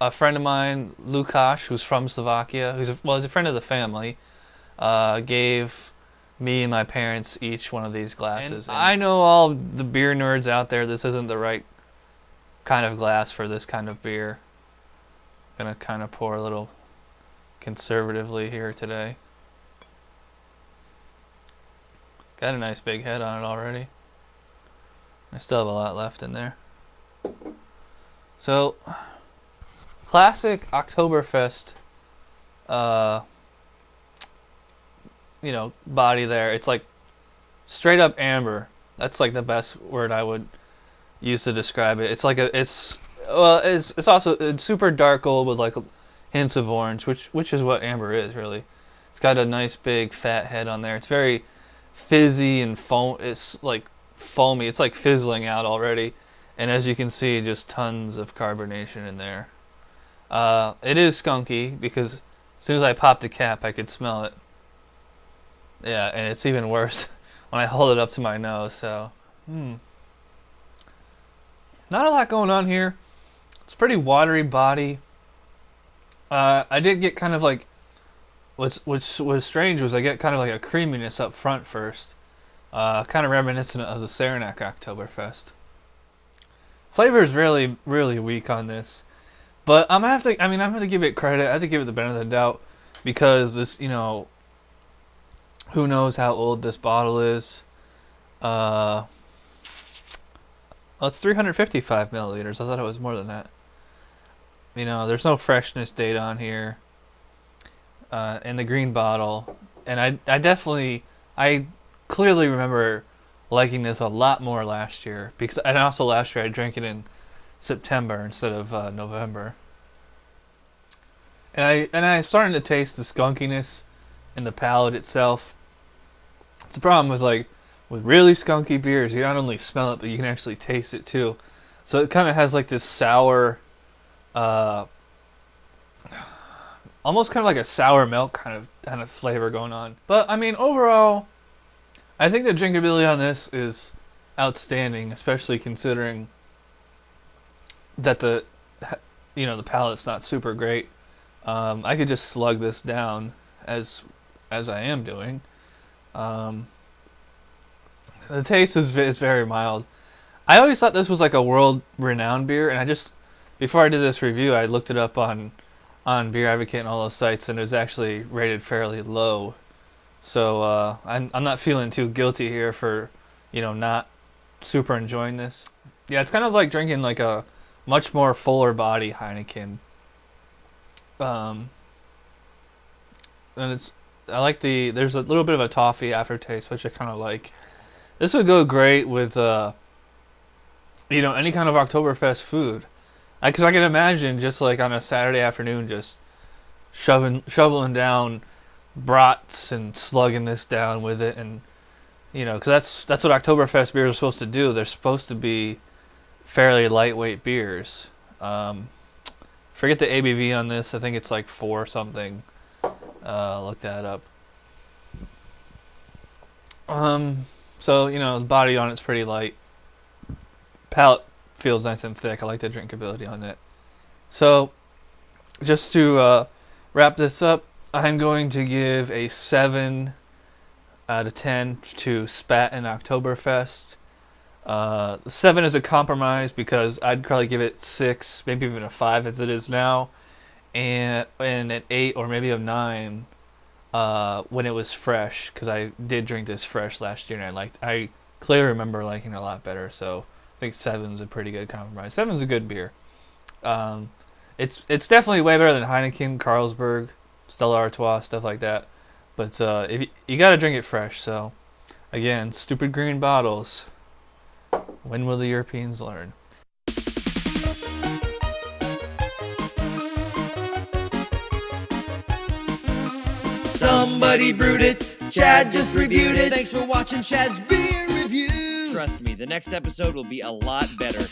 A friend of mine, 𝗏𝗏, who's from Slovakia, he's a friend of the family, gave me and my parents each one of these glasses. And I know all the beer nerds out there, this isn't the right kind of glass for this kind of beer. I'm gonna kind of pour a little conservatively here today. Got a nice big head on it already. I still have a lot left in there. So, classic Oktoberfest, you know, body there. It's like straight up amber. That's like the best word I would use to describe it. It's like it's also super dark gold with like hints of orange, which is what amber is really. It's got a nice big fat head on there. It's very fizzy and foam. It's like foamy. It's like fizzling out already. And as you can see, just tons of carbonation in there. It is skunky because as soon as I popped the cap, I could smell it. Yeah, and it's even worse when I hold it up to my nose. So, not a lot going on here. It's a pretty watery body. I did get kind of like, which was strange was I get kind of like a creaminess up front first. Kind of reminiscent of the 𝓑𝓻𝓮𝓻𝓂 Oktoberfest. Flavor is really, really weak on this, but I'm gonna have to give it credit. I have to give it the benefit of the doubt because this, you know, who knows how old this bottle is? Well, it's 355 milliliters. I thought it was more than that. You know, there's no freshness date on here, in the green bottle, and I clearly remember liking this a lot more last year and also last year I drank it in September instead of November. And I'm starting to taste the skunkiness in the palate itself. It's a problem with really skunky beers. You not only smell it, but you can actually taste it too. So it kind of has like this sour, almost kind of like a sour milk kind of flavor going on. But I mean, overall, I think the drinkability on this is outstanding, especially considering that the palate's not super great. I could just slug this down as I am doing. The taste is very mild. I always thought this was like a world-renowned beer, and before I did this review, I looked it up on Beer Advocate and all those sites, and it was actually rated fairly low. So I'm not feeling too guilty here for, you know, not super enjoying this. Yeah, it's kind of like drinking like a much more fuller body Heineken. And There's a little bit of a toffee aftertaste, which I kind of like. This would go great with, any kind of Oktoberfest food. Because I can imagine just like on a Saturday afternoon, just shoveling down brats and slugging this down with it, and because that's what Oktoberfest beers are supposed to do. They're supposed to be fairly lightweight beers. Forget the ABV on this. I think it's like 4 something. Look that up. So the body on it's pretty light. Palate feels nice and thick. I like the drinkability on it. So just to wrap this up, I'm going to give a 7 out of 10 to Spaten Oktoberfest. The 7 is a compromise because I'd probably give it 6, maybe even a 5 as it is now, and an 8 or maybe a 9 when it was fresh, because I did drink this fresh last year and I clearly remember liking it a lot better. So I think 7's a pretty good compromise. 7's a good beer. It's definitely way better than Heineken, Carlsberg, Stella Artois, stuff like that. But if you got to drink it fresh. So again, stupid green bottles. When will the Europeans learn? Somebody brewed it, Chad just reviewed it. Thanks for watching Chad's Beer Review. Trust me, the next episode will be a lot better.